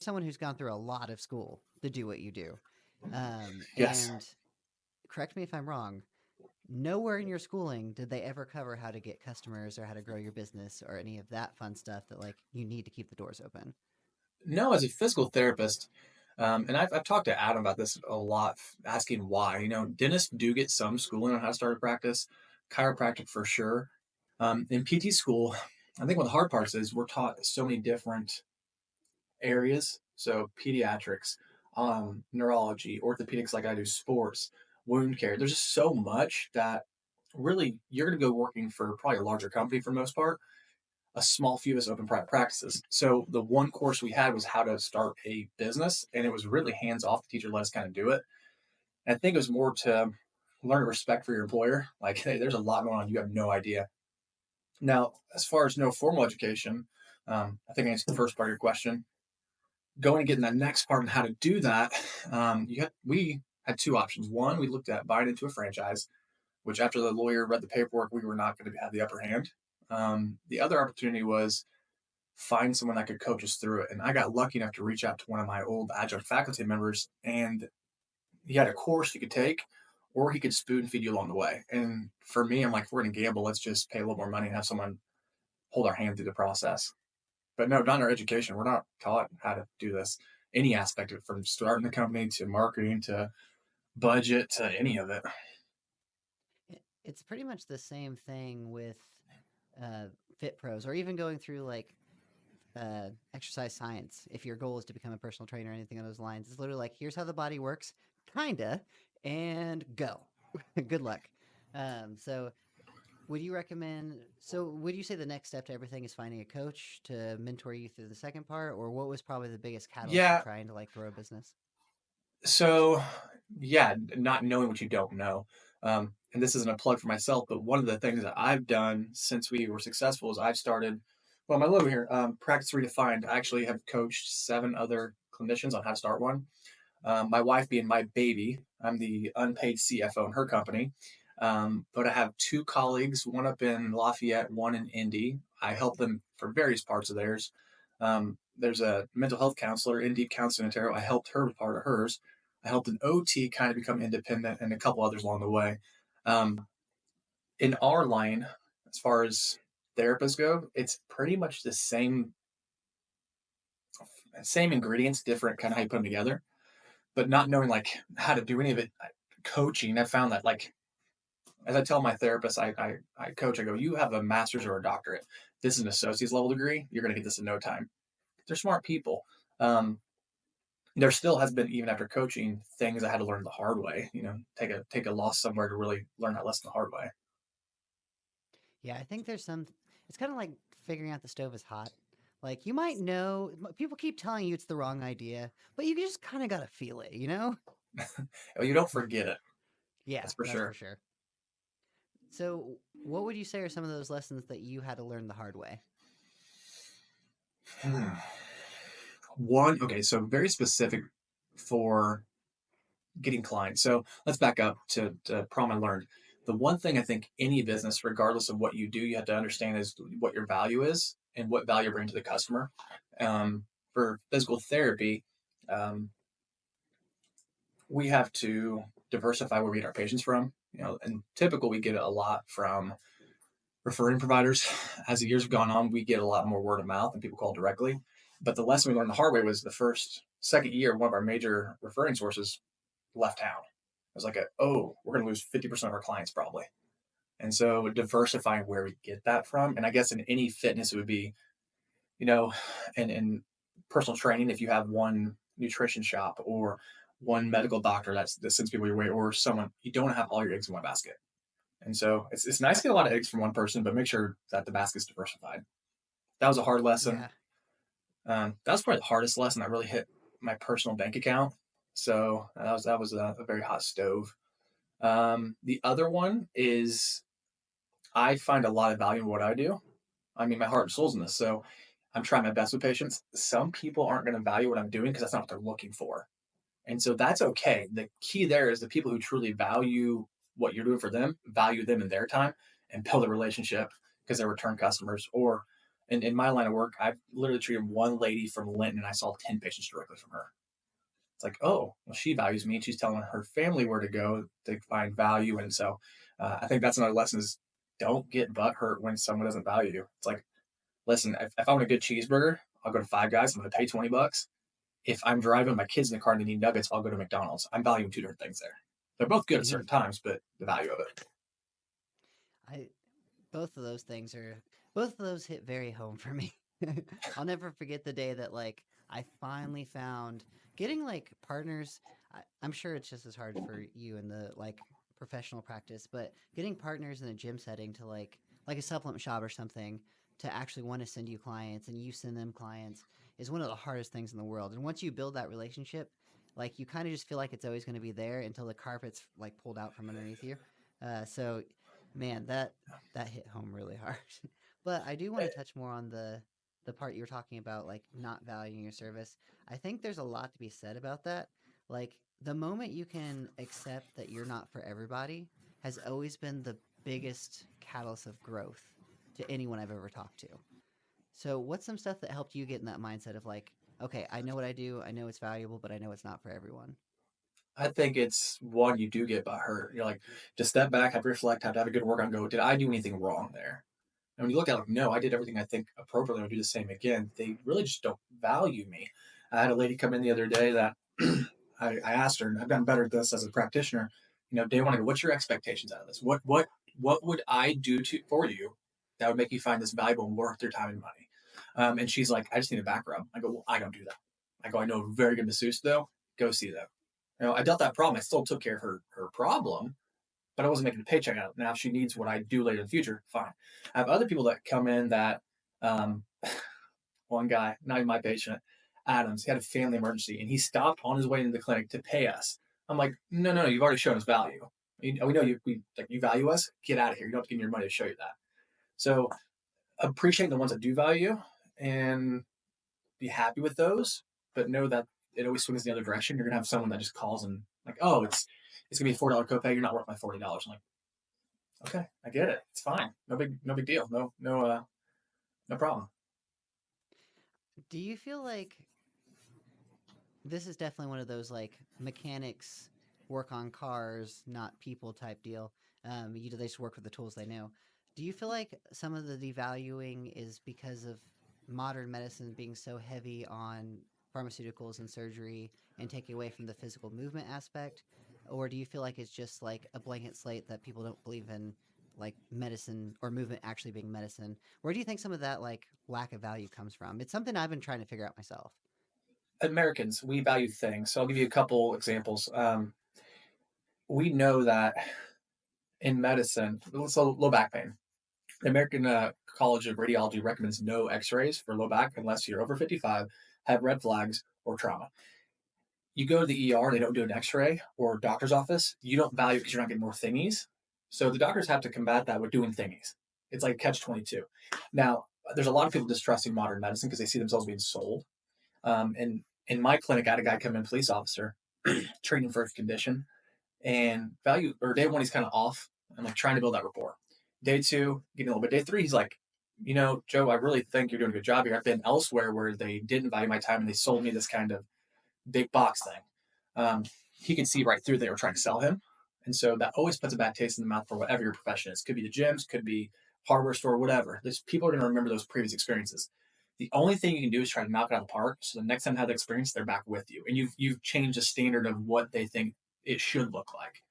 someone who's gone through a lot of school to do what you do. Yes. And correct me if I'm wrong, nowhere in your schooling did they ever cover how to get customers or how to grow your business or any of that fun stuff that like you need to keep the doors open. No, as a physical therapist, and I've talked to Adam about this a lot, asking why. Dentists do get some schooling on how to start a practice, chiropractic for sure. In PT school, I think one of the hard parts is we're taught so many different areas. So pediatrics, neurology, orthopedics, like I do, sports, wound care. There's just so much that really you're going to go working for probably a larger company for the most part. A small few of us open private practices. So the one course we had was how to start a business, and it was really hands off. The teacher let us kind of do it. And I think it was more to learn respect for your employer. Like, hey, there's a lot going on. You have no idea. Now, as far as no formal education, I think I answered the first part of your question. Going and getting that next part on how to do that, we had two options. One, we looked at buying into a franchise, which after the lawyer read the paperwork, we were not going to have the upper hand. The other opportunity was find someone that could coach us through it. And I got lucky enough to reach out to one of my old adjunct faculty members, and he had a course you could take, or he could spoon feed you along the way. And for me, I'm like, if we're going to gamble, let's just pay a little more money and have someone hold our hand through the process. But no, not in our education. We're not taught how to do this. Any aspect of it, from starting the company to marketing to budget to any of it. It's pretty much the same thing with uh, Fit Pros or even going through like exercise science. If your goal is to become a personal trainer or anything on those lines, it's literally like, here's how the body works, kinda, and go. Good luck. So would you recommend? So, would you say the next step to everything is finding a coach to mentor you through the second part, or what was probably the biggest catalyst to Yeah. trying to like grow a business? So, yeah, not knowing what you don't know. And this isn't a plug for myself, but one of the things that I've done since we were successful is I've started, well, my logo here, Practice Redefined. I actually have coached 7 other clinicians on how to start one. My wife being my baby, I'm the unpaid CFO in her company. But I have 2 colleagues, one up in Lafayette, one in Indy. I help them for various parts of theirs. There's a mental health counselor in Deep Counseling in Ontario. I helped her with part of hers. I helped an OT kind of become independent and a couple others along the way. Um, in our line, as far as therapists go, it's pretty much the same ingredients, different kind of how you put them together. But not knowing like how to do any of it, coaching, I found that like as I tell my therapist, I coach, I go, you have a master's or a doctorate. This is an associate's level degree. You're going to get this in no time. They're smart people. Um, there still has been, even after coaching, things I had to learn the hard way. Take a loss somewhere to really learn that lesson the hard way. Yeah, I think there's some. It's kind of like figuring out the stove is hot. Like you might know, people keep telling you it's the wrong idea, but you just kind of gotta feel it, you know? Well, you don't forget it. Yeah, That's for that's for sure. sure. So, what would you say are some of those lessons that you had to learn the hard way? One, okay, so very specific for getting clients. So let's back up to problem I learned. The one thing I think any business, regardless of what you do, you have to understand is what your value is and what value you bring to the customer. For physical therapy, um, we have to diversify where we get our patients from. And typical we get it a lot from referring providers. As the years have gone on, we get a lot more word of mouth and people call directly. But the lesson we learned the hard way was the second year, one of our major referring sources left town. It was like, oh, we're going to lose 50% of our clients probably. And so diversifying where we get that from. And I guess in any fitness, it would be, you know, in personal training, if you have one nutrition shop or one medical doctor that sends people your way, or someone, you don't have all your eggs in one basket. And so it's nice to get a lot of eggs from one person, but make sure that the basket's diversified. That was a hard lesson. Yeah, That was probably the hardest lesson that really hit my personal bank account. So that was a very hot stove. The other one is I find a lot of value in what I do. I mean, my heart and soul's in this. So I'm trying my best with patients. Some people aren't going to value what I'm doing because that's not what they're looking for. And so that's okay. The key there is the people who truly value what you're doing for them, value them in their time and build a relationship because they're return customers. Or in my line of work, I've literally treated one lady from Linton, and I saw 10 patients directly from her. It's like, oh, well, she values me. And she's telling her family where to go to find value. And so I think that's another lesson is don't get butt hurt when someone doesn't value you. It's like, listen, if I want a good cheeseburger, I'll go to Five Guys. I'm going to pay $20. If I'm driving my kids in the car and they need nuggets, I'll go to McDonald's. I'm valuing two different things there. They're both good at Mhm. certain times, but the value of it. I both of those things are both of those hit very home for me. I'll never forget the day that like I finally found getting like partners. I'm sure it's just as hard for you in the like professional practice, but getting partners in a gym setting to like a supplement shop or something to actually want to send you clients and you send them clients is one of the hardest things in the world. And once you build that relationship, like you kind of just feel like it's always going to be there until the carpet's like pulled out from underneath you. So man, that hit home really hard. But I do want to touch more on the part you were talking about, like not valuing your service. I think there's a lot to be said about that. Like the moment you can accept that you're not for everybody has always been the biggest catalyst of growth to anyone I've ever talked to. So, what's some stuff that helped you get in that mindset of like, okay, I know what I do, I know it's valuable, but I know it's not for everyone? I think it's one you do get by hurt. You're like, to step back, have to reflect, have to have a good work on go, did I do anything wrong there? And when you look at it, like, no, I did everything I think appropriately. I'll do the same again. They really just don't value me. I had a lady come in the other day that I asked her, and I've gotten better at this as a practitioner. Day one, I go, what's your expectations out of this? What would I do for you that would make you find this valuable and worth your time and money? And she's like, I just need a back rub. I go, well, I don't do that. I go, I know a very good masseuse though. Go see them. I dealt that problem. I still took care of her problem, but I wasn't making a paycheck out of it. Now, if she needs what I do later in the future, fine. I have other people that come in that, um, one guy, not even my patient, Adams, he had a family emergency and he stopped on his way into the clinic to pay us. I'm like, no, no, no, you've already shown us value. We know you value us. Get out of here. You don't have to give me your money to show you that. So appreciate the ones that do value and be happy with those, but know that it always swings the other direction. You're gonna have someone that just calls and like, oh, it's gonna be a $4 copay. You're not worth my $40. I'm like, okay, I get it. It's fine. No big deal. No problem. Do you feel like this is definitely one of those like mechanics work on cars, not people type deal? They just work with the tools they know. Do you feel like some of the devaluing is because of modern medicine being so heavy on pharmaceuticals and surgery and taking away from the physical movement aspect? Or do you feel like it's just like a blanket slate that people don't believe in like medicine or movement actually being medicine? Where do you think some of that like lack of value comes from? It's something I've been trying to figure out myself. Americans, we value things. So I'll give you a couple examples. We know that in medicine, so low back pain. The American College of Radiology recommends no X-rays for low back unless you're over 55, have red flags, or trauma. You go to the ER, they don't do an X-ray, or doctor's office. You don't value it because you're not getting more thingies. So the doctors have to combat that with doing thingies. It's like catch 22. Now, there's a lot of people distrusting modern medicine because they see themselves being sold. And in my clinic, I had a guy come in, police officer, treating for a condition, and value or day one he's kind of off. I'm like trying to build that rapport. Day two, getting a little bit. Day three, he's like, Joe, I really think you're doing a good job here. I've been elsewhere where they didn't value my time and they sold me this kind of big box thing. Um, he could see right through they were trying to sell him, and so that always puts a bad taste in the mouth for whatever your profession is. Could be the gyms, could be hardware store, whatever. There's people are going to remember those previous experiences. The only thing you can do is try to knock it out of the park. So the next time they have the experience, they're back with you, and you've changed the standard of what they think it should look like.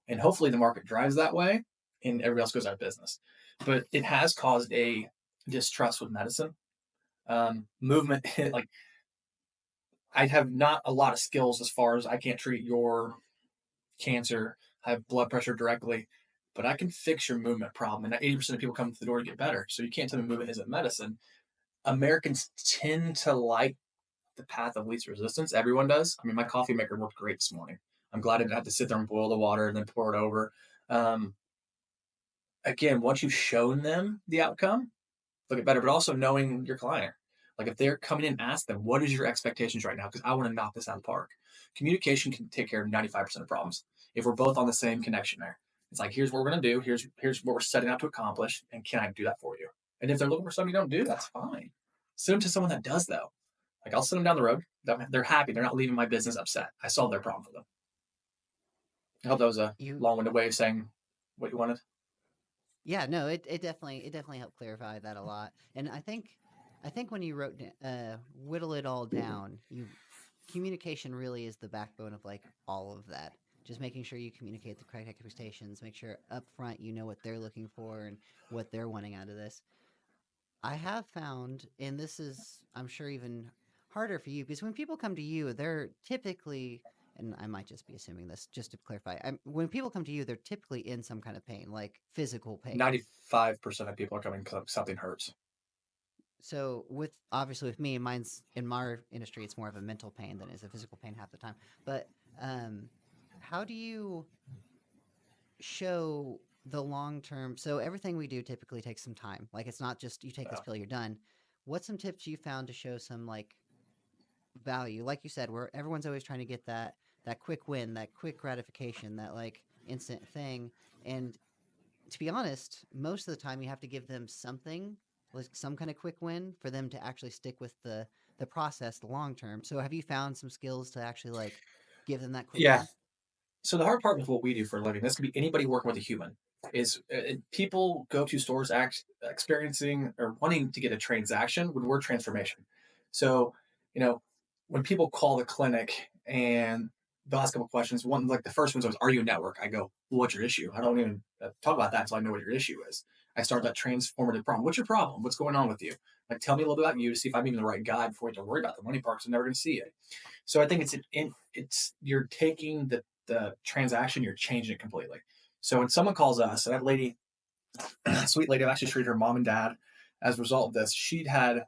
And hopefully the market drives that way and everybody else goes out of business. But it has caused a distrust with medicine. Movement, like I have not a lot of skills as far as I can't treat your cancer, I have blood pressure directly, but I can fix your movement problem. And 80% of people come to the door to get better. So you can't tell me movement isn't medicine. Americans tend to like the path of least resistance. Everyone does. I mean, my coffee maker worked great this morning. I'm glad I didn't have to sit there and boil the water and then pour it over. Um, Again, once you've shown them the outcome, look at better, but also knowing your client. Like if they're coming in, ask them, what is your expectations right now? Because I want to knock this out of the park. Communication can take care of 95% of problems. If we're both on the same connection there, it's like, here's what we're going to do. Here's what we're setting out to accomplish. And can I do that for you? And if they're looking for something you don't do, that's fine. Send them to someone that does though. Like I'll send them down the road. They're happy. They're not leaving my business upset. I solved their problem for them. I hope that was a You long-winded way of saying what you wanted. Yeah, no, it definitely helped clarify that a lot. And I think when you whittle it all down, you communication really is the backbone of like all of that. Just making sure you communicate the correct expectations, make sure up front you know what they're looking for and what they're wanting out of this. I have found, and this is, I'm sure, even harder for you because when people come to you, they're typically, and I might just be assuming this just to clarify, when people come to you, they're typically in some kind of pain, like physical pain. 95% of people are coming because something hurts. So with obviously with me, mine's in my industry, it's more of a mental pain than is a physical pain half the time. But um, how do you show the long term? So everything we do typically takes some time. Like it's not just you take this Yeah. pill, you're done. What's some tips you found to show some like value? Like you said, where everyone's always trying to get that quick win, that quick gratification, that like instant thing. And to be honest, most of the time you have to give them something, like some kind of quick win for them to actually stick with the process the long term. So have you found some skills to actually like give them that quick Yeah. win? So the hard part with what we do for a living, this could be anybody working with a human, is people go to stores experiencing or wanting to get a transaction when we're transformation. So, you know, when people call the clinic and they'll ask a couple questions, one like the first one's always, "Are you a network?" I go, well, "What's your issue?" I don't even talk about that until I know what your issue is. I start that transformative problem. What's your problem? What's going on with you? Like, tell me a little bit about you to see if I'm even the right guy before you have to worry about the money part. 'Cause I'm never going to see it. So I think it's you're taking the transaction, you're changing it completely. So when someone calls us, and that lady, sweet lady, I've actually treated her mom and dad as a result of this. She'd had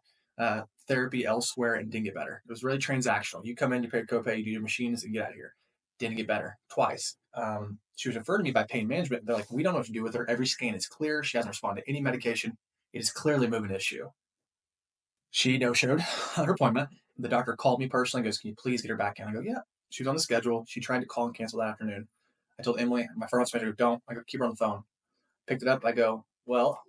therapy elsewhere and didn't get better. It was really transactional. You come in, you pay a copay, you do your machines, and get out of here. Didn't get better twice. She was referred to me by pain management. They're like, we don't know what to do with her. Every scan is clear. She hasn't responded to any medication. It is clearly a movement issue. She no showed her appointment. The doctor called me personally and goes, "Can you please get her back in?" I go, "Yeah." She was on the schedule. She tried to call and cancel that afternoon. I told Emily, my front manager, "Don't." I go, "Keep her on the phone." Picked it up. I go, "Well,"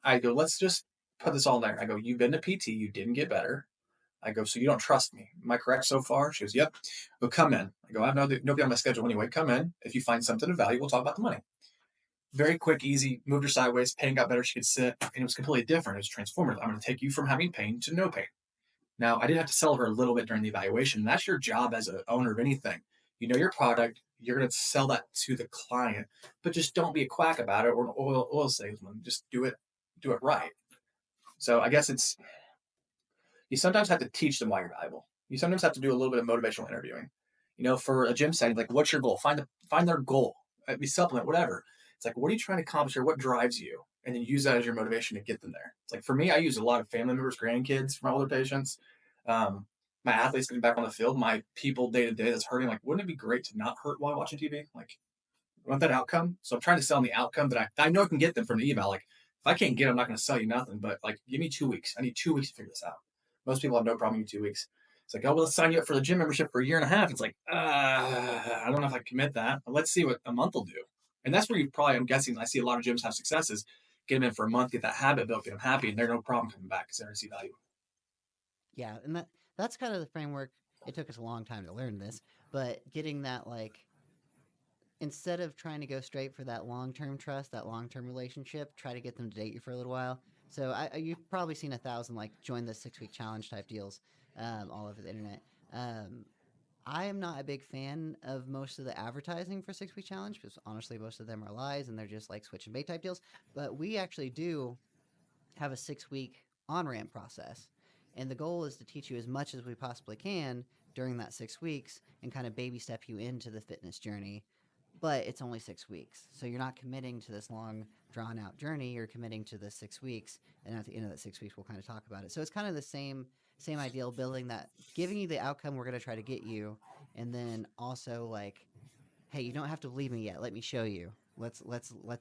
I go, "let's just put this all there." I go, "You've been to PT. You didn't get better." I go, "So you don't trust me. Am I correct so far?" She goes, "Yep." I go, "Come in." I go, "I have nobody on my schedule anyway. Come in. If you find something of value, we'll talk about the money." Very quick, easy, moved her sideways. Pain got better. She could sit. And it was completely different. It was transformative. I'm going to take you from having pain to no pain. Now, I did have to sell her a little bit during the evaluation. That's your job as an owner of anything. You know your product. You're going to sell that to the client, but just don't be a quack about it or an oil salesman. Just do it right. So I guess it's you sometimes have to teach them why you're valuable. You sometimes have to do a little bit of motivational interviewing. You know, for a gym setting, like what's your goal? Find their goal. Be supplement, whatever. It's like, what are you trying to accomplish here? What drives you? And then use that as your motivation to get them there. It's like for me, I use a lot of family members, grandkids from older patients. Um, my athletes getting back on the field, my people day to day that's hurting. Like, wouldn't it be great to not hurt while watching TV? Like, I want that outcome. So I'm trying to sell them the outcome that I know I can get them from the eval. Like, if I can't get them, I'm not going to sell you nothing. But like, give me 2 weeks. I need 2 weeks to figure this out. Most people have no problem in 2 weeks. It's like, oh, well, let's sign you up for the gym membership for a year and a half. It's like, I don't know if I can commit that. But let's see what a month will do. And that's where you probably, I'm guessing, I see a lot of gyms have successes. Get them in for a month, get that habit built, get them happy, and they're no problem coming back because they already see value. Yeah, and that's kind of the framework. It took us a long time to learn this, but getting that like instead of trying to go straight for that long-term trust, that long-term relationship, try to get them to date you for a little while. So you've probably seen 1,000 like join the 6 week challenge type deals all over the internet. Um, I am not a big fan of most of the advertising for 6 week challenge because honestly, most of them are lies and they're just like switch and bait type deals. But we actually do have a 6 week on ramp process. And the goal is to teach you as much as we possibly can during that 6 weeks and kind of baby step you into the fitness journey. But it's only 6 weeks. So you're not committing to this long, drawn out journey. You're committing to the 6 weeks. And at the end of that 6 weeks, we'll kind of talk about it. So it's kind of the same ideal building that giving you the outcome we're going to try to get you. And then also like, hey, you don't have to believe me yet. Let me show you. Let's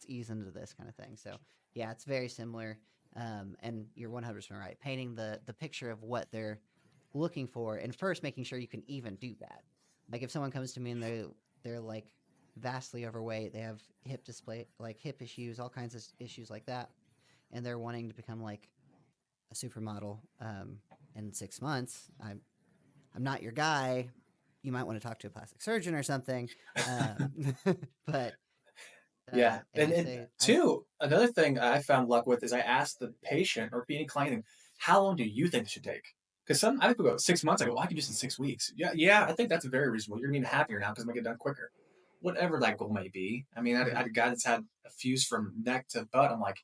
ease into this kind of thing. So yeah, it's very similar. And you're 100% right. Painting the picture of what they're looking for, and first making sure you can even do that. Like if someone comes to me and they're like vastly overweight, they have hip display like hip issues, all kinds of issues like that. and they're wanting to become like a supermodel in 6 months, I'm not your guy. You might want to talk to a plastic surgeon or something. Um, but Yeah, and I and say two, another thing I found luck with is I asked the patient or any client, how long do you think it should take? Because some I think we go 6 months. I go, well, I can do this in 6 weeks. Yeah, yeah, I think that's very reasonable. You're gonna be happier now because I'm gonna get done quicker. Whatever that goal may be. I mean, I Mhm. had a guy that's had a fuse from neck to butt. I'm like,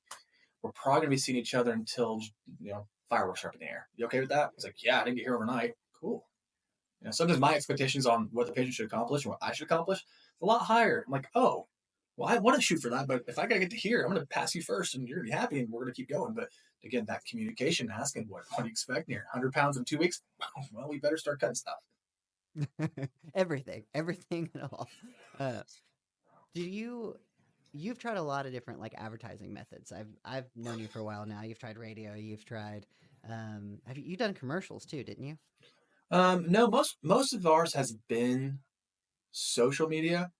we're probably gonna be seeing each other until fireworks are up in the air. You okay with that? He's like, yeah, I didn't get here overnight. Cool. Sometimes my expectations on what the patient should accomplish and what I should accomplish is a lot higher. I'm like, oh, well, I want to shoot for that, but if I gotta get to here, I'm gonna pass you first, and you're gonna be happy, and we're gonna keep going. But again, that communication, asking what do you expect here? 100 pounds in 2 weeks? Well, we better start cutting stuff. Everything at all. Uh, do you? You've tried a lot of different like advertising methods. I've known you for a while now. You've tried radio. You've tried. Have you done commercials too? Didn't you? No, most of ours has been social media.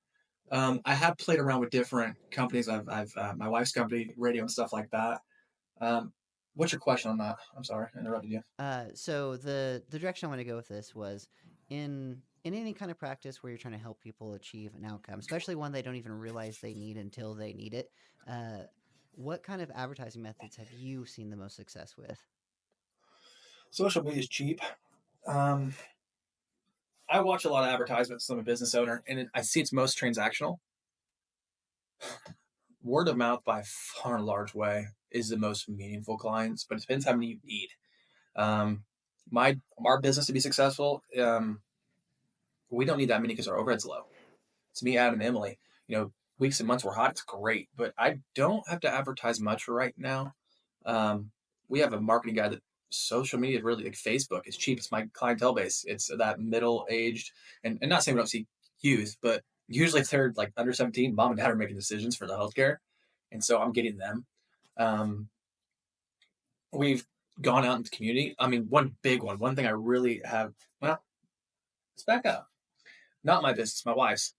I have played around with different companies. I've my wife's company, radio and stuff like that. Um, what's your question on that? I'm sorry, I interrupted you. So the direction I want to go with this was in any kind of practice where you're trying to help people achieve an outcome, especially one they don't even realize they need until they need it. Uh, what kind of advertising methods have you seen the most success with? Social media is cheap. Um, I watch a lot of advertisements. I'm a business owner, and I see it's most transactional. Word of mouth by far and large way is the most meaningful clients, but it depends how many you need. Um, my our business to be successful, we don't need that many because our overhead's low. It's me, Adam, and Emily. Weeks and months we're hot. It's great, but I don't have to advertise much right now. Um, we have a marketing guy that social media is really like Facebook. It's cheap. It's my clientele base. It's that middle aged, and not saying we don't see youth, but usually if they're like under 17, mom and dad are making decisions for the healthcare, and so I'm getting them. Um, we've gone out into the community. I mean, one big one thing I really have. Well, let's back up. Not my business, my wife's.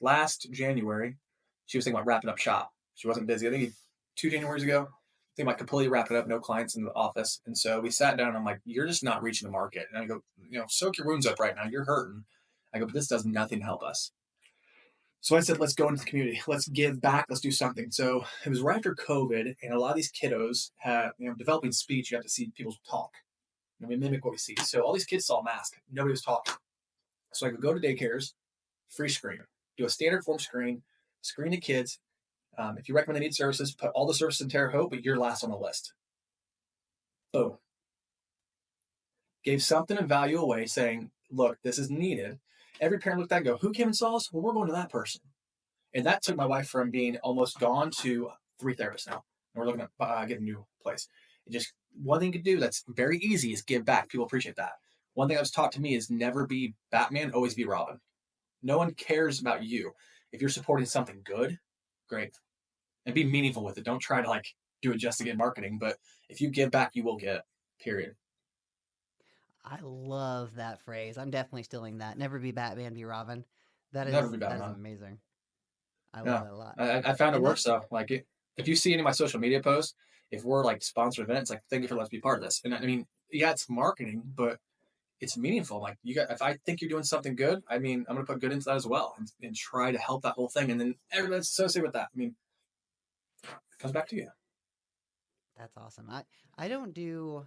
Last January, she was thinking about wrapping up shop. She wasn't busy. I think 2 Januaries ago, thinking about completely wrapping up, no clients in the office. And so we sat down and I'm like, you're just not reaching the market. And I go, soak your wounds up right now. You're hurting. I go, but this does nothing to help us. So I said, let's go into the community. Let's give back. Let's do something. So it was right after COVID, and a lot of these kiddos had, developing speech. You have to see people talk. And we mimic what we see. So all these kids saw a mask. Nobody was talking. So I could go to daycares, free screen, do a standard form screen the kids. If you recommend they need services, put all the services in Terre Haute, but you're last on the list. Boom. Gave something of value away, saying, look, this is needed. Every parent looked at it and go, who came and saw us? Well, we're going to that person. And that took my wife from being almost gone to 3 therapists now. And we're looking at getting a new place. It just one thing you could do that's very easy is give back. People appreciate that. One thing that was taught to me is never be Batman, always be Robin. No one cares about you. If you're supporting something good, great. And be meaningful with it. Don't try to like do it just to get marketing, but if you give back, you will get. Period. I love that phrase. I'm definitely stealing that. Never be Batman, be Robin. Never be That is Batman. amazing. I love Yeah, that a lot. I found it And works that's though. Like if you see any of my social media posts, if we're like sponsored events, like thank you for letting us be part of this. And I mean, yeah, it's marketing, but it's meaningful. Like you got, if I think you're doing something good, I mean, I'm gonna put good into that as well, and try to help that whole thing. And then everything that's associated with that. I mean, it comes back to you. that's awesome. I don't do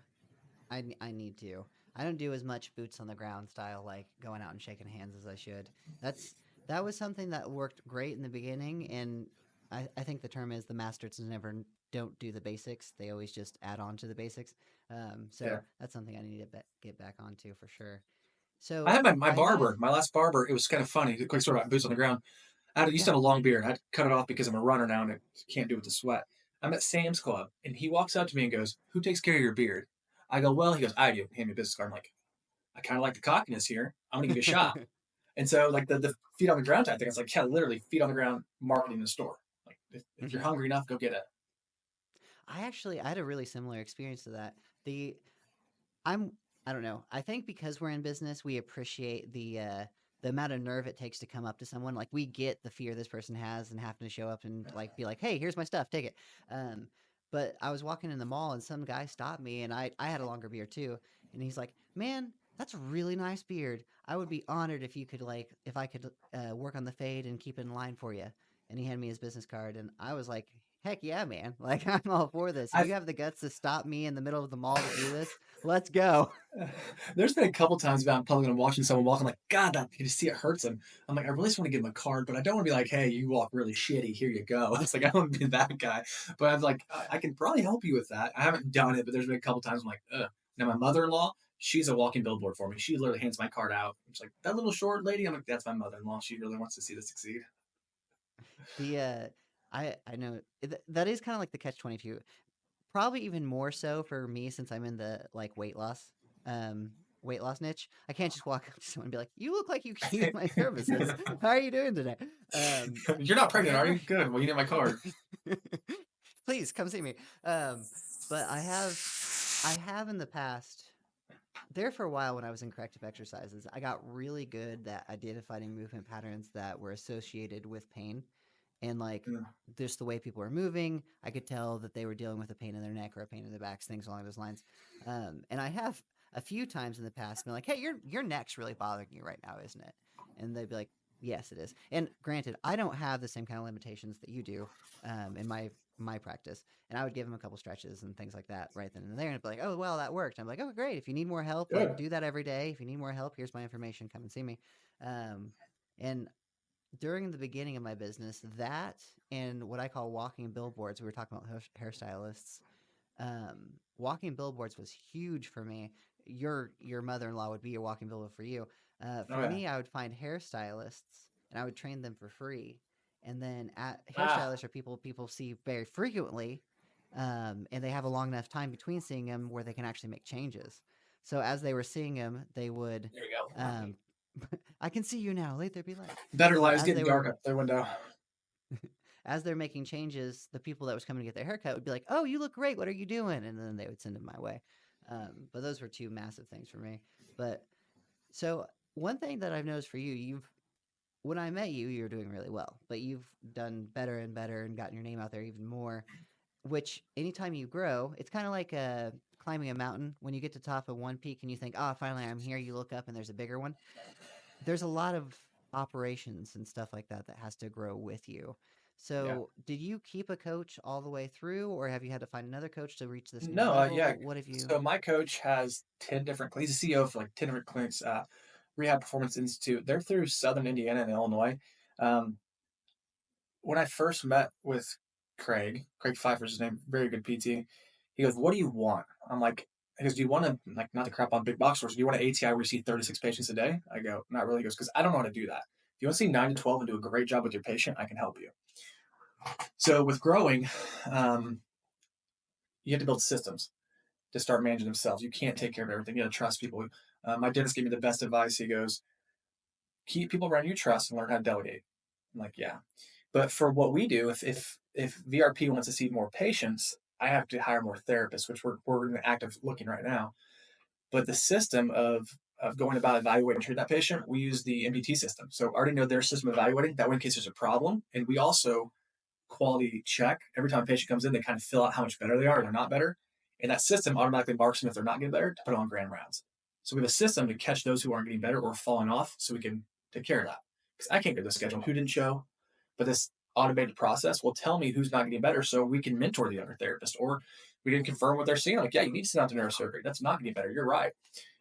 I need to. I don't do as much boots on the ground style like going out and shaking hands as I should. That's that was something that worked great in the beginning, and I think the term is the masters never don't do the basics. They always just add on to the basics. Yeah. So that's something I need to get back onto for sure. I So had my I had barber, my last barber. It was kind of funny. A quick story about boots on the ground. I used to yeah. have a long beard. I had to cut it off because I'm a runner now and I can't do it with the sweat. I'm at Sam's Club and he walks up to me and goes, "Who takes care of your beard?" I go, "Well," he goes, "I do." Hand me a business card. I'm like, "I kind of like the cockiness here. I'm gonna give you a shot." And so like the feet on the ground type thing, it's like, yeah, literally feet on the ground marketing in the store. Like if you're Mhm. hungry enough, go get it. I had a really similar experience to that. The I'm I don't know. I think because we're in business, we appreciate the amount of nerve it takes to come up to someone. Like we get the fear this person has and having to show up and like be like, "Hey, here's my stuff, take it." Um, But I was walking in the mall and some guy stopped me, and I had a longer beard too. And he's like, "Man, that's a really nice beard. I would be honored if you could if I could work on the fade and keep it in line for you." And he handed me his business card, and I was like, "Heck yeah, man! Like I'm all for this. If I you have the guts to stop me in the middle of the mall to do this, let's go." There's been a couple times about in public and I'm watching someone walk. I'm like, God, that you see it hurts him. I'm like, I really just want to give him a card, but I don't want to be like, hey, you walk really shitty. Here you go. It's like I don't want to be that guy. But I'm like, I can probably help you with that. I haven't done it, but there's been a couple times I'm like, ugh. Now my mother-in-law, she's a walking billboard for me. She literally hands my card out. She's like, that little short lady. I'm like, that's my mother-in-law. She really wants to see this succeed. The I know that is kind of like the catch 22. Probably even more so for me since I'm in the like um weight loss niche. I can't just walk up to someone and be like, "You look like you could use my services. How are you doing today?" Um, You're not pregnant, are whenever, you? Good. Well, you need my card. please come see me. But I have in the past there for a while when I was in corrective exercises. I got really good at identifying movement patterns that were associated with pain and like Mm. just the way people were moving. I could tell that they were dealing with a pain in their neck or a pain in their backs, things along those lines. And I have a few times in the past been like, "Hey, your neck's really bothering you right now, isn't it?" And they'd be like, "Yes, it is." And granted, I don't have the same kind of limitations that you do in my practice. And I would give them a couple stretches and things like that right then and there, and it'd be like, "Oh, well, that worked." I'm like, "Oh, great! If you need more help, like Good. do that every day. If you need more help, here's my information. Come and see me." Um, and during the beginning of my business, that and what I call walking billboards, we were talking about hairstylists. Walking billboards was huge for me. Your mother in law would be a walking billboard for you. Oh For yeah. me, I would find hairstylists and I would train them for free. And then Ah. hairstylists are people see very frequently, and they have a long enough time between seeing them where they can actually make changes. So as they were seeing him, they would There you go. um, I can see you now. Let there be light. Better So light. It's getting dark up their window. as they're making changes, the people that was coming to get their haircut would be like, "Oh, you look great. What are you doing?" And then they would send them my way. But those were two massive things for me. But so one thing that I've noticed for you, you've when I met you, you were doing really well, but you've done better and better and gotten your name out there even more. Which anytime you grow, it's kind of like climbing a mountain. When you get to the top of one peak and you think, "Oh, finally I'm here," you look up and there's a bigger one. There's a lot of operations and stuff like that that has to grow with you. Yeah. So, did you keep a coach all the way through, or have you had to find another coach to reach this new No, yeah. level? What have you? So my coach has 10 different, he's a CEO for like 10 different clinics, Rehab Performance Institute. They're through Southern Indiana and Illinois. Um, when I first met with Craig Pfeiffer's his name, very good PT. He goes, "What do you want?" I'm like, he goes, "Do you want to, like, not to crap on big box stores, do you want an ATI where you see 36 patients a day?" I go, "Not really." He goes, "Because I don't know how to do that. If you want to see 9 to 12 and do a great job with your patient, I can help you." So with growing, um, you have to build systems to start managing themselves. You can't take care of everything. You got to trust people. My dentist gave me the best advice. He goes, keep people around you trust and learn how to delegate. I'm like, yeah. But for what we do, if VRP wants to see more patients, I have to hire more therapists, which we're in the act of looking right now. But the system of going about evaluating and treating that patient, we use the MDT system. So I already know their system evaluating that way in case there's a problem. And we also quality check. Every time a patient comes in, they kind of fill out how much better they are or they're not better. And that system automatically marks them if they're not getting better to put on grand rounds. So we have a system to catch those who aren't getting better or falling off so we can take care of that. Because I can't get the schedule who didn't show, but this automated process will tell me who's not getting better so we can mentor the other therapist or we can confirm what they're seeing. Like, yeah, you need to send out to neurosurgery. That's not getting better. You're right.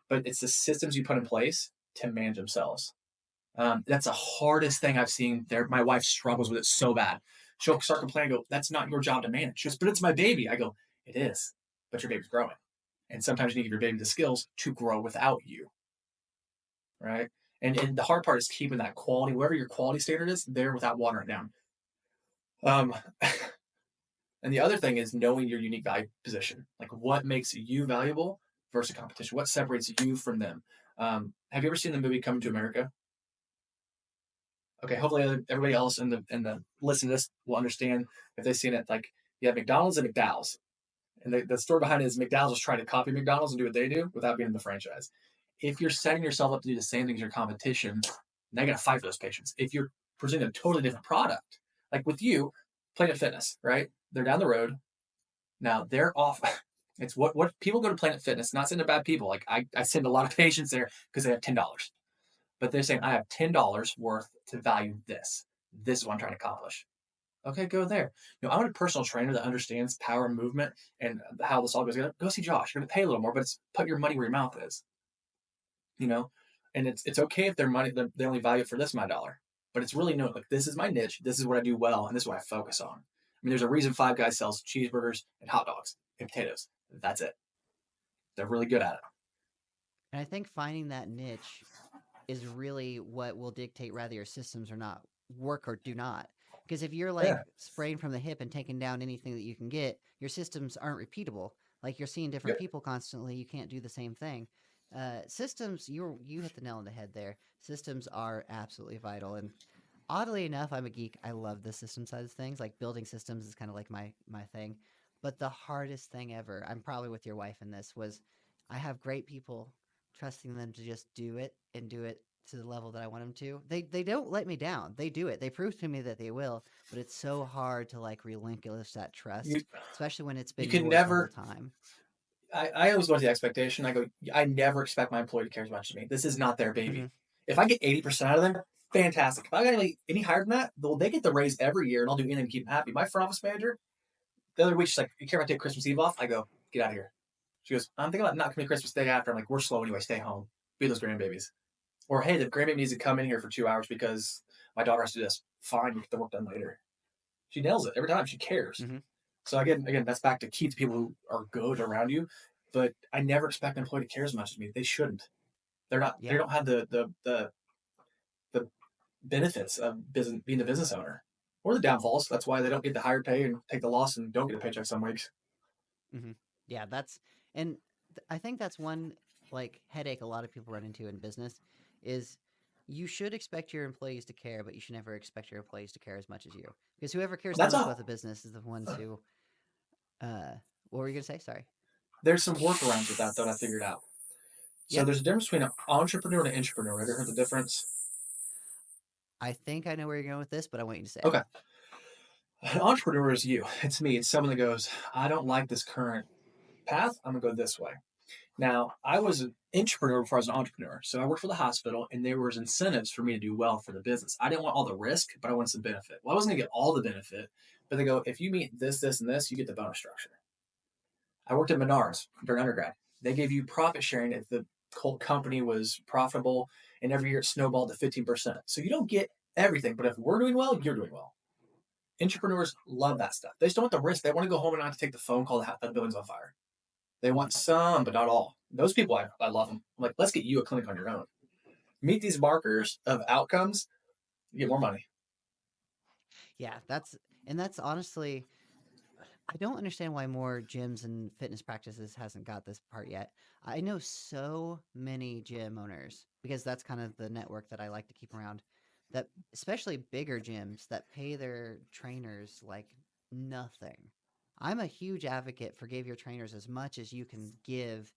But it's the systems you put in place to manage themselves. That's the hardest thing I've seen there. My wife struggles with it so bad. She'll start complaining, go, "That's not your job to manage." She goes, "But it's my baby." I go, "It is, but your baby's growing. And sometimes you need to give your baby the skills to grow without you." Right. And the hard part is keeping that quality, whatever your quality standard is, there without watering it down. Um, and the other thing is knowing your unique value position. Like what makes you valuable versus competition? What separates you from them? Have you ever seen the movie Coming to America? Okay, hopefully everybody else in the listen to this will understand if they've seen it. Like you have McDonald's and McDowell's, and the story behind it is McDowell's was trying to copy McDonald's and do what they do without being in the franchise. If you're setting yourself up to do the same thing as your competition, now you got to fight for those patients. If you're presenting a totally different product, like with you, Planet Fitness, right? They're down the road. Now they're off. It's what people go to Planet Fitness, not saying they're bad people. Like I send a lot of patients there because they have $10. But they're saying, I have $10 worth to value this. This is what I'm trying to accomplish. Okay, go there. I want a personal trainer that understands power and movement and how this all goes together. Go see Josh. You're gonna pay a little more, but it's put your money where your mouth is. You know, and it's okay if their money they only value it for this my dollar, but it's really no like this is my niche. This is what I do well, and this is what I focus on. I mean, there's a reason Five Guys sells cheeseburgers and hot dogs and potatoes. That's it. They're really good at it. And I think finding that niche is really what will dictate whether your systems or not work or do not. Because if you're like Yeah. spraying from the hip and taking down anything that you can get, your systems aren't repeatable. Like you're seeing different Yep. people constantly, you can't do the same thing. Systems, you hit the nail on the head there. Systems are absolutely vital, and oddly enough, I'm a geek. I love the system side of things. Like building systems is kind of like my thing. But the hardest thing ever, I'm probably with your wife in this, was I have great people trusting them to just do it and do it to the level that I want them to. They don't let me down. They do it. They prove to me that they will, but it's so hard to like relinquish that You trust, especially when it's you been can yours the whole never. time. I always go with the expectation. I go, I never expect my employee to care as much as me. This is not their baby. Hmm. If I get 80% out of them, fantastic. If I got any higher than that, they get the raise every year, and I'll do anything to keep them happy. My front office manager, the other week, she's like, "You care if I take Christmas Eve off?" I go, "Get out of here." She goes, "I'm thinking about not coming Christmas Day after." I'm like, "We're slow anyway. Stay home. Be those grandbabies." Or, "Hey, the grandbaby needs to come in here for 2 hours because my daughter has to do this." Fine, you get the work done later. She nails it every time. She cares. Hmm. So again, that's back to keep the people who are good around you. But I never expect an employee to care as much as me. They shouldn't. They're not. They Yeah. don't have the benefits of business, being the business owner, or the downfalls. That's why they don't get the higher pay and take the loss and don't get a paycheck some weeks. Hmm. Yeah, that's and I think that's one like headache a lot of people run into in business is you should expect your employees to care, but you should never expect your employees to care as much as you. Because whoever cares the That's most a about the business is the ones who what were you gonna say? Sorry. There's some workarounds with that that I figured out. So Yeah. there's a difference between an entrepreneur and an intrapreneur. Have you heard the difference? I think I know where you're going with this, but I want you to say it. Okay. An entrepreneur is you. It's me. It's someone that goes, I don't like this current path. I'm gonna go this way. Now, I was an entrepreneur before I was an entrepreneur. So I worked for the hospital, and there was incentives for me to do well for the business. I didn't want all the risk, but I wanted some benefit. Well, I wasn't gonna get all the benefit, but they go, if you meet this, this, and this, you get the bonus structure. I worked at Menards during undergrad. They gave you profit sharing if the whole company was profitable, and every year it snowballed to 15%. So you don't get everything, but if we're doing well, you're doing well. Entrepreneurs love that stuff. They just don't want the risk. They want to go home and not have to take the phone call that the building's on fire. They want some, but not all. Those people, I love them. I'm like, let's get you a clinic on your own. Meet these markers of outcomes, you get more money. Yeah, that's honestly I don't understand why more gyms and fitness practices hasn't got this part yet. I know so many gym owners because that's kind of the network that I like to keep around. That especially bigger gyms that pay their trainers like nothing. I'm a huge advocate for give your trainers as much as you can give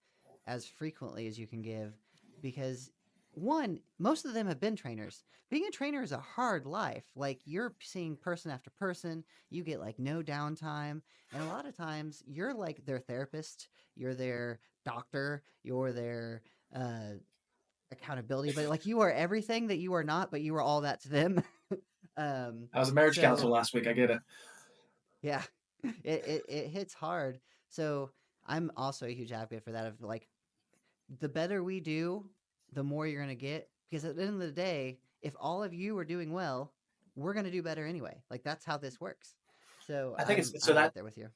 as frequently as you can give because one, most of them have been trainers. Being a trainer is a hard life. Like you're seeing person after person, you get like no downtime, and a lot of times you're like their therapist, you're their doctor, you're their accountability, but like you are everything that you are not, but you are all that to them. um, I was a marriage so counselor last week. I get it. yeah, it hits hard. So I'm also a huge advocate for that. Of like, the better we do, the more you're gonna get. Because at the end of the day, if all of you are doing well, we're gonna do better anyway. Like that's how this works. So I think it's so I'm that right there with you.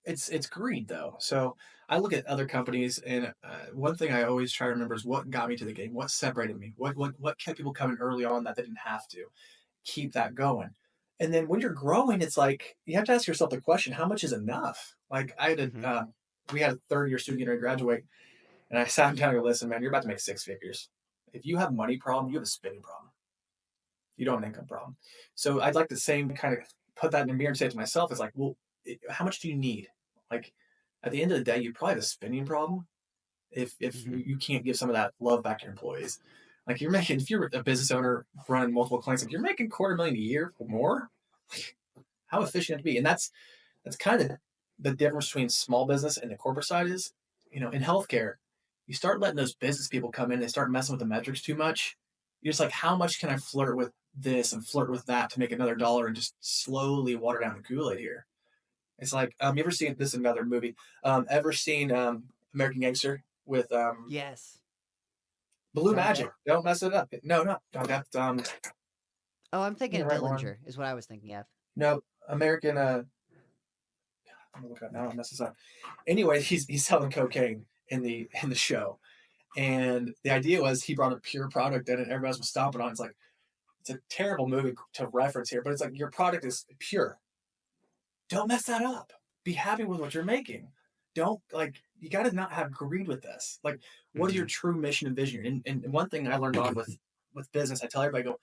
it's greed though. So I look at other companies, and one thing I always try to remember is what got me to the game, what separated me, what kept people coming early on that they didn't have to keep that going. And then when you're growing, it's like you have to ask yourself the question: how much is enough? Like Hmm. we had a third year student getting ready to graduate, and I sat him down and go, listen, man, you're about to make six figures. If you have a money problem, you have a spending problem. You don't have an income problem. So I'd like the same kind of put that in the mirror and say it to myself. It's like, well, how much do you need? Like at the end of the day, you probably have a spending problem if Hmm. you can't give some of that love back to your employees. Like if you're a business owner running multiple clients, if you're making 250,000 a year or more, how efficient to be. And that's kind of the difference between small business and the corporate side is, in healthcare, you start letting those business people come in, they start messing with the metrics too much. You're just like, how much can I flirt with this and flirt with that to make another dollar and just slowly water down the Kool-Aid here? It's like, you ever seen this in another movie? Ever seen American Gangster with Yes. Blue Johnny Magic? Depp. Don't mess it up. No, no, that's Oh, I'm thinking the of right one. Dillinger is what I was thinking of. No, American. I'm gonna look up now. I'll mess this up. Anyway, he's selling cocaine in the show, and the idea was he brought a pure product in, and everybody else was stomping on it. It's like it's a terrible movie to reference here, but it's like your product is pure. Don't mess that up. Be happy with what you're making. Don't like you got to not have greed with this. Like, what is your Hmm. true mission and vision? And one thing I learned on with business, I tell everybody, I go,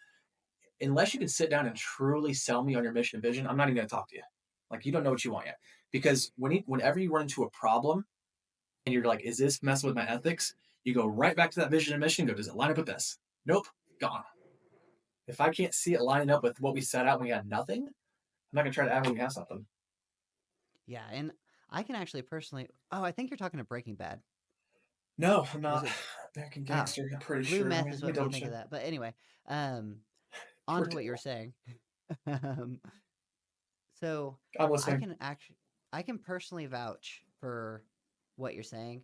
unless you can sit down and truly sell me on your mission and vision, I'm not even going to talk to you. Like, you don't know what you want yet. Because whenever you run into a problem and you're like, is this messing with my ethics? You go right back to that vision and mission. Go, does it line up with this? Nope, gone. If I can't see it lining up with what we set out when we had nothing, I'm not going to try to add when we have something. Yeah, and I can actually personally. Oh, I think you're talking to Breaking Bad. No, I'm Was not. it? American Oh, Gangster. I'm pretty blue sure. meth is Let me what made me double think of check. that. But anyway, um, on We're to what you were saying. um, so I'm I listening. can actually, I can personally vouch for what you're saying,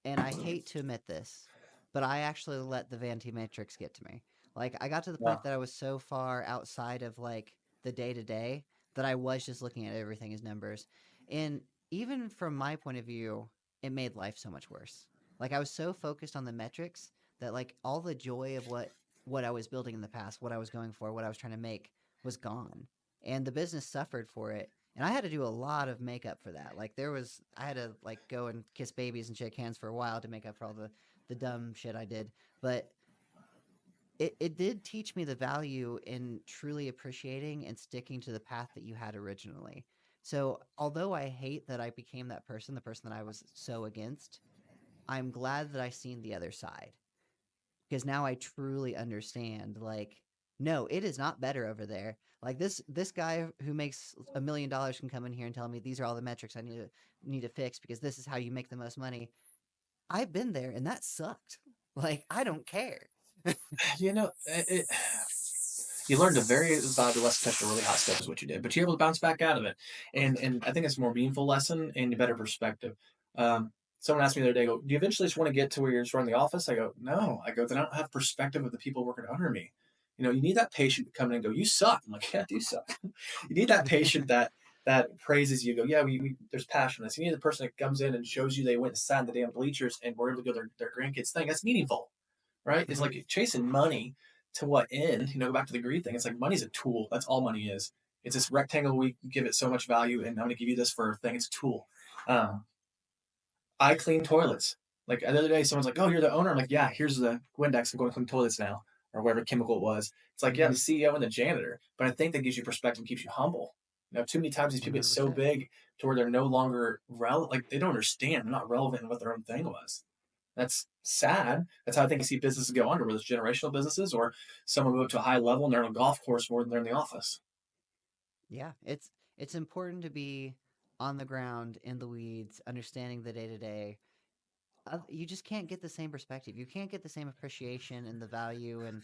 and I hate to admit this, but I actually let the vanity matrix get to me. Like I got to the Yeah. point that I was so far outside of like the day to day that I was just looking at everything as numbers. And even from my point of view, it made life so much worse. Like I was so focused on the metrics that like all the joy of what I was building in the past, what I was going for, what I was trying to make was gone. And the business suffered for it, and I had to do a lot of makeup for that. Like I had to like go and kiss babies and shake hands for a while to make up for all the dumb shit I did. But it did teach me the value in truly appreciating and sticking to the path that you had originally. So although I hate that I became that person, the person that I was so against, I'm glad that I seen the other side, because now I truly understand. Like, no, it is not better over there. Like this guy who makes $1 million can come in here and tell me these are all the metrics I need to fix because this is how you make the most money. I've been there and that sucked. Like I don't care. You learned a very valuable lesson, touched a really hot step is what you did, but you're able to bounce back out of it. And I think it's a more meaningful lesson and a better perspective. Someone asked me the other day, do you eventually just want to get to where you're just running the office? I go, no. I go, then I don't have perspective of the people working under me. You need that patient to come in and go, you suck. I'm like, yeah, I do suck. You need that patient that praises you. Go, yeah, there's passion in this. You need the person that comes in and shows you they went and sat in the damn bleachers and were able to go their grandkids thing. That's meaningful, right? It's like chasing money to what end? Go back to the greed thing. It's like money's a tool. That's all money is. It's this rectangle. We give it so much value, and I'm going to give you this for a thing. It's a tool. Um, I clean toilets. Like the other day, someone's like, "Oh, you're the owner." I'm like, "Yeah, here's the Windex. I'm going to clean toilets now, or whatever chemical it was." It's like, yeah, the CEO and the janitor. But I think that gives you perspective, keeps you humble. Too many times these One people get hundred so percent. big to where they're no longer relevant. Like they don't understand. They're not relevant in what their own thing was. That's sad. That's how I think you see businesses go under, whether it's generational businesses or someone move up to a high level and they're on a golf course more than they're in the office. Yeah, it's important to be on the ground in the weeds, understanding the day to day. You just can't get the same perspective. You can't get the same appreciation and the value and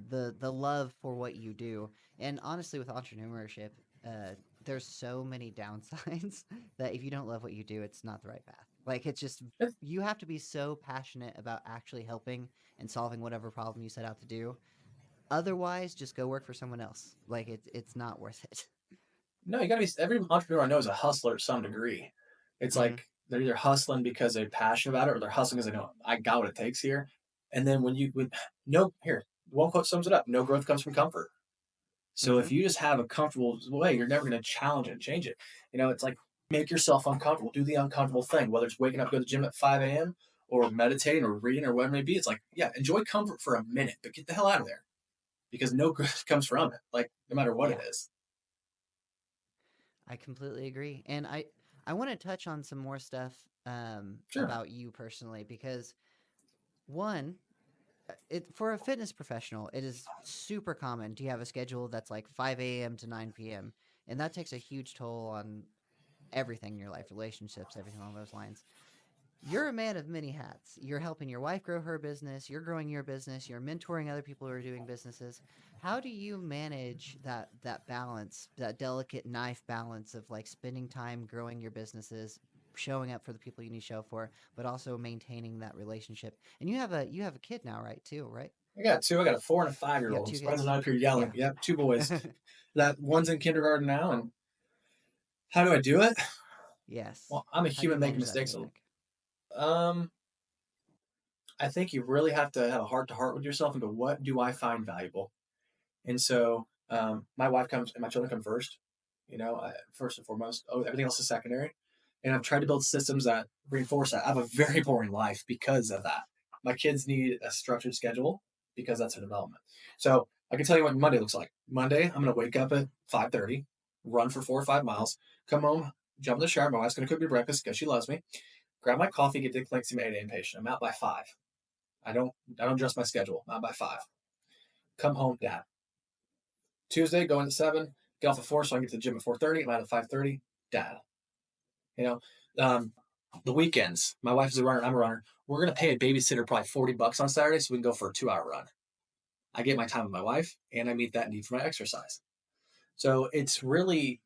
the love for what you do. And honestly, with entrepreneurship, uh, there's so many downsides that if you don't love what you do, it's not the right path. Like it's just you have to be so passionate about actually helping and solving whatever problem you set out to do. Otherwise, just go work for someone else. Like it's not worth it. No, you gotta be. Every entrepreneur I know is a hustler to some degree. It's Hmm. like they're either hustling because they're passionate about it, or they're hustling because they know I got what it takes here. And then when no here, one quote sums it up: no growth comes from comfort. So Hmm. if you just have a comfortable way, you're never going to challenge it and change it. It's like make yourself uncomfortable. Do the uncomfortable thing, whether it's waking up, go to the gym at 5 a.m. or meditating or reading or whatever it may be. It's like, yeah, enjoy comfort for a minute, but get the hell out of there because no good comes from it. Like no matter what it Yeah, is. I completely agree. And I want to touch on some more stuff Sure. about you personally because one, for a fitness professional, it is super common to have a schedule that's like 5 a.m. to 9 p.m. And that takes a huge toll on everything in your life, relationships, everything along those lines. You're a man of many hats. You're helping your wife grow her business, you're growing your business, you're mentoring other people who are doing businesses. How do you manage that balance, that delicate knife balance of like spending time growing your businesses, showing up for the people you need to show up for, but also maintaining that relationship? And you have a kid now, right? Too, right? I got two. I got a 4 and a You 5-year-old. have I'm two surprised I'm kids? not up here yelling. Yeah. Yep, two boys. That one's in kindergarten now. And how do I do it? Yes. Well, I'm a How do you human making manage that mistakes. dynamic? Um, I think you really have to have a heart to heart with yourself and go, what do I find valuable? And so my wife comes and my children come first, first and foremost. Oh, everything else is secondary. And I've tried to build systems that reinforce that. I have a very boring life because of that. My kids need a structured schedule because that's their development. So I can tell you what Monday looks like. Monday, I'm going to wake up at 5:30, run for 4 or 5 miles, come home, jump in the shower. My wife's going to cook me breakfast because she loves me. Grab my coffee, get to Clinic, see my 8 a.m. patient. I'm out by 5. I don't adjust my schedule. I'm out by 5. Come home, dad. Tuesday, go in at 7, get off at 4 so I can get to the gym at 4:30. I'm out at 5:30, dad. You know, um, the weekends, my wife is a runner, I'm a runner. We're going to pay a babysitter probably $40 on Saturday so we can go for a 2-hour run. I get my time with my wife and I meet that need for my exercise. So it's really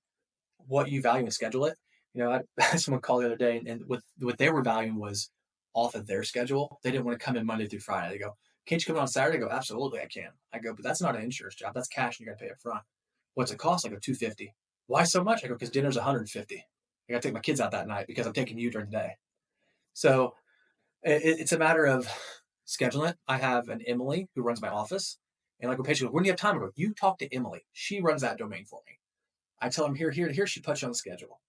what you value and schedule it. I had someone call the other day and what they were valuing was off of their schedule. They didn't want to come in Monday through Friday. They go, can't you come in on Saturday? I go, absolutely, I can. I go, but that's not an insurance job. That's cash and you got to pay up front. What's it cost? I go, $250. Why so much? I go, because dinner's $150. I got to take my kids out that night because I'm taking you during the day. So it's a matter of scheduling it. I have an Emily who runs my office. And like when patient goes, when do you have time? I go, you talk to Emily. She runs that domain for me. I tell them here, here, here. She puts you on the schedule.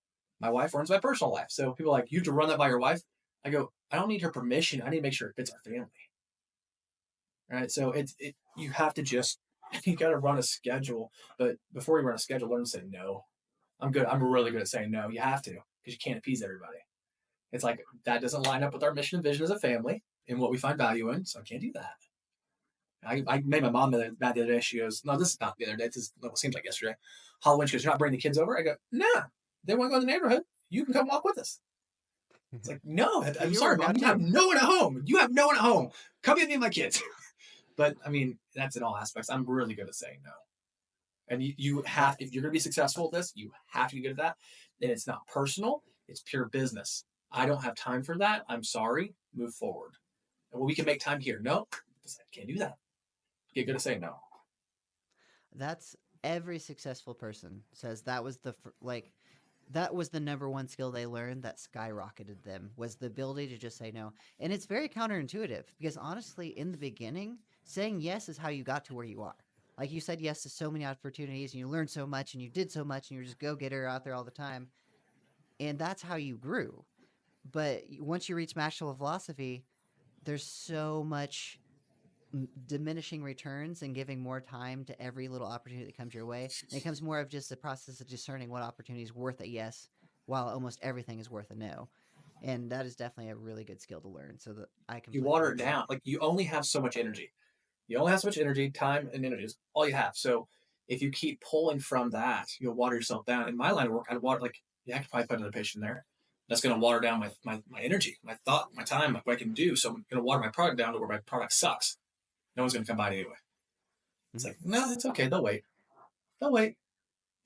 My wife runs my personal life. So people are like, you have to run that by your wife. I go, I don't need her permission. I need to make sure it fits our family. Right. So you have to just, you got to run a schedule. But before you run a schedule, learn to say no. I'm good. I'm really good at saying no. You have to because you can't appease everybody. It's like that doesn't line up with our mission and vision as a family and what we find value in. So I can't do that. I made my mom mad the other day. She goes, no, this is not the other day. This seems like yesterday. Halloween, she goes, you're not bringing the kids over? I go, nah, they want to go to the neighborhood. You can come walk with us. It's like, no, I'm sorry, Mom. You have no one at home. You have no one at home. Come get me and my kids. But I mean, that's in all aspects. I'm really good at saying no. And you have, if you're going to be successful at this, you have to be good at that. And it's not personal. It's pure business. I don't have time for that. I'm sorry. Move forward. And well, we can make time here. No, I can't do that. Get good at saying no. That's every successful person says that was that was the number one skill they learned that skyrocketed them was the ability to just say no. And it's very counterintuitive because honestly, in the beginning, saying yes is how you got to where you are. Like you said yes to so many opportunities and you learned so much and you did so much and you're just go-getter out there all the time. And that's how you grew. But once you reach masterful philosophy, there's so much diminishing returns and giving more time to every little opportunity that comes your way. And it becomes more of just the process of discerning what opportunity is worth a yes, while almost everything is worth a no. And that is definitely a really good skill to learn. So that I You completely water it agree. down. Like you only have so much energy. You only have so much energy, time, and energy is all you have. So if you keep pulling from that, you'll water yourself down. In my line of work, I'd water I could probably put another patient there. That's going to water down my energy, my thought, my time, what I can do. So I'm going to water my product down to where my product sucks. No one's going to come by it anyway. It's like, no, it's okay. They'll wait. They'll wait. If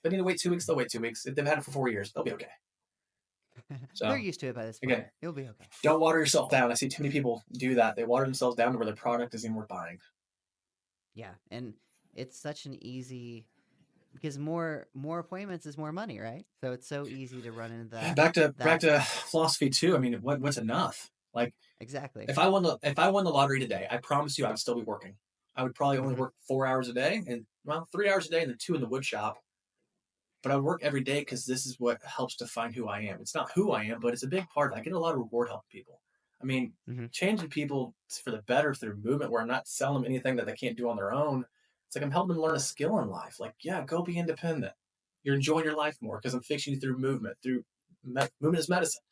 they need to wait 2 weeks, they'll wait 2 weeks. If they've had it for 4 years, they'll be okay. They're So used to it by this point. again, It'll be okay. don't water yourself down. I see too many people do that. They water themselves down to where their product isn't even worth buying. Yeah, and it's such an easy because more appointments is more money, right? So it's so easy to run into Back to that philosophy too. I mean, what's enough? Like exactly. if I won the lottery today, I promise you I would still be working. I would probably only Hmm. work 4 hours a day and 3 hours a day and then 2 in the wood shop. But I would work every day because this is what helps define who I am. It's not who I am, but it's a big part of it. I get a lot of reward helping people. I mean, Hmm. changing people for the better through movement where I'm not selling them anything that they can't do on their own. It's like I'm helping them learn a skill in life. Like, yeah, go be independent. You're enjoying your life more because I'm fixing you through movement. Movement is medicine.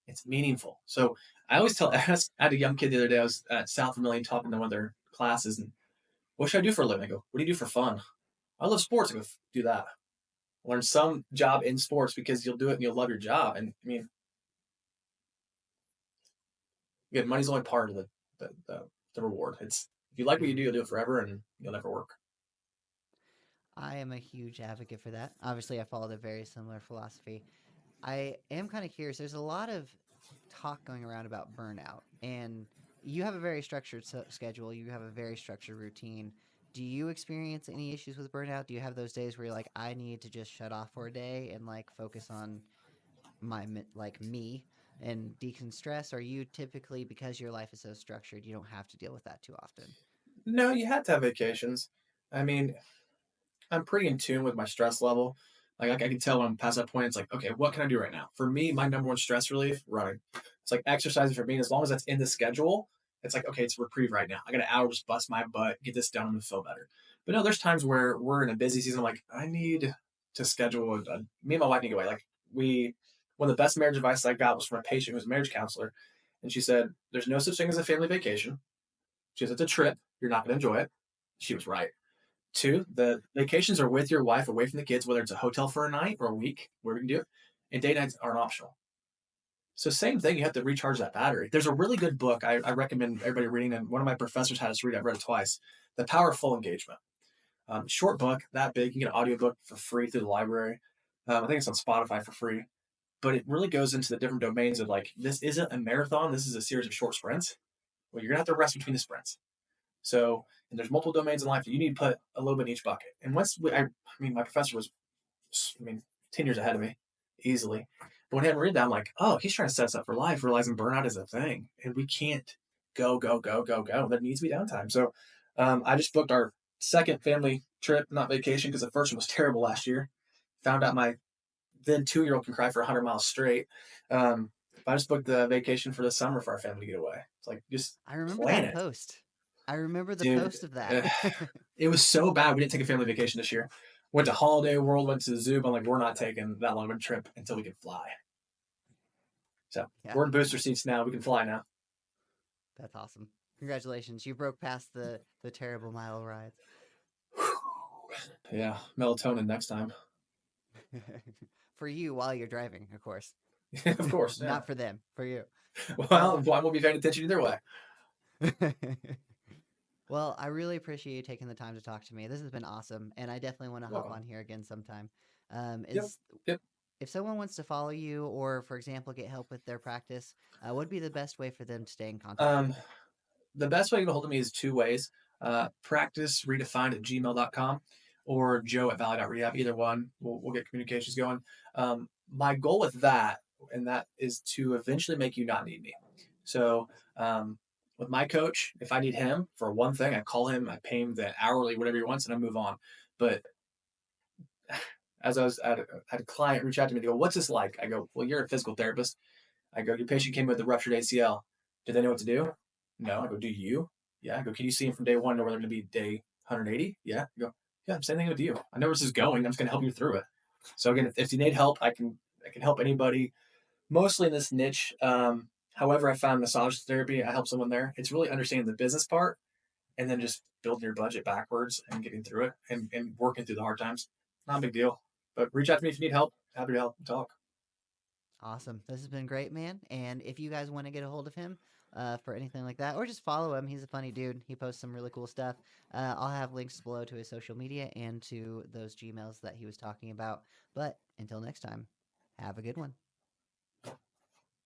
It's meaningful. So I always tell, I had a young kid the other day. I was at South Vermillion talking to one of their classes, and what should I do for a living? I go, what do you do for fun? I love sports. I go, do that. learn some job in sports because you'll do it and you'll love your job. And I mean, again, money's only part of the reward. It's if you like what you do, you'll do it forever and you'll never work. I am a huge advocate for that. Obviously, I followed a very similar philosophy. I am kind of curious. There's a lot of talk going around about burnout, and you have a very structured schedule. You have a very structured routine. Do you experience any issues with burnout? Do you have those days where you're like, I need to just shut off for a day and like focus on like me and deconstress? Or are you typically, because your life is so structured, you don't have to deal with that too often? No, you had to have vacations. I mean, I'm pretty in tune with my stress level. Like I can tell when I'm past that point. It's like, okay, what can I do right now? For me, my number one stress relief, running. It's like exercising for me. As long as that's in the schedule, it's like, okay, it's reprieve right now. I got an hour, just bust my butt, get this done, I'm gonna feel better. But no, there's times where we're in a busy season. I'm like, I need to schedule. Me and my wife need to get away. Like we, one of the best marriage advice I got was from a patient who was a marriage counselor, and she said, "There's no such thing as a family vacation. She says it's a trip. You're not gonna enjoy it." She was right. Two, the vacations are with your wife, away from the kids, whether it's a hotel for a night or a week, where we can do it. And date nights aren't optional. So same thing, you have to recharge that battery. There's a really good book I recommend everybody reading, and one of my professors had us read. I've read it twice. The Power of Full Engagement. Short book, that big. You can get an audiobook for free through the library. I think it's on Spotify for free. But it really goes into the different domains of like, this isn't a marathon. This is a series of short sprints. Well, you're gonna have to rest between the sprints. So, and there's multiple domains in life that you need to put a little bit in each bucket. And I mean, my professor was, I mean, 10 years ahead of me, easily. But when I read that, I'm like, oh, he's trying to set us up for life, realizing burnout is a thing. And we can't go, go, go, go, go. There needs to be downtime. So I just booked our second family trip, not vacation, because the first one was terrible last year. Found out my then 2-year-old can cry for 100 miles straight. Um, I just booked the vacation for the summer for our family to get away. It's like, just I remember plan that it. post. I remember the Dude, post of that. uh, it was so bad. We didn't take a family vacation this year. Went to Holiday World, went to the zoo. But I'm like, we're not taking that long of a trip until we can fly. So Yeah, we're in booster seats now. We can fly now. that's awesome. Congratulations. You broke past the terrible mile rides. Yeah, melatonin next time. For you while you're driving, of course. Of course, yeah. Not for them, for you. Well, Well, I won't be paying attention either way. well, I really appreciate you taking the time to talk to me. This has been awesome, and I definitely want to hop Welcome. on here again sometime. Yep, Is yep. if someone wants to follow you, or for example, get help with their practice, what would be the best way for them to stay in contact with Um, you? the best way to get a hold of me is two ways. Practice redefined at gmail.com or joe at valley.rehab. Either one, we'll get communications going. My goal with that, and that is to eventually make you not need me. So, with my coach, if I need him for one thing, I call him, I pay him the hourly, whatever he wants, and I move on. But as I had a client reach out to me, they go, "What's this like?" I go, "Well, you're a physical therapist." I go, "Your patient came with a ruptured ACL. Do they know what to do?" No. I go, "Do you?" Yeah. I go, "Can you see them from day one, know where they're going to be day 180?" Yeah. I go, "Yeah, same thing with you. I know where this is going. I'm just going to help you through it." So again, if you need help, I can help anybody, mostly in this niche. However, I found massage therapy. I help someone there. It's really understanding the business part and then just building your budget backwards and getting through it and working through the hard times. Not a big deal. But reach out to me if you need help. Happy to help and talk. Awesome. This has been great, man. And if you guys want to get a hold of him for anything like that, or just follow him, he's a funny dude. He posts some really cool stuff. I'll have links below to his social media and to those Gmails that he was talking about. But until next time, have a good one.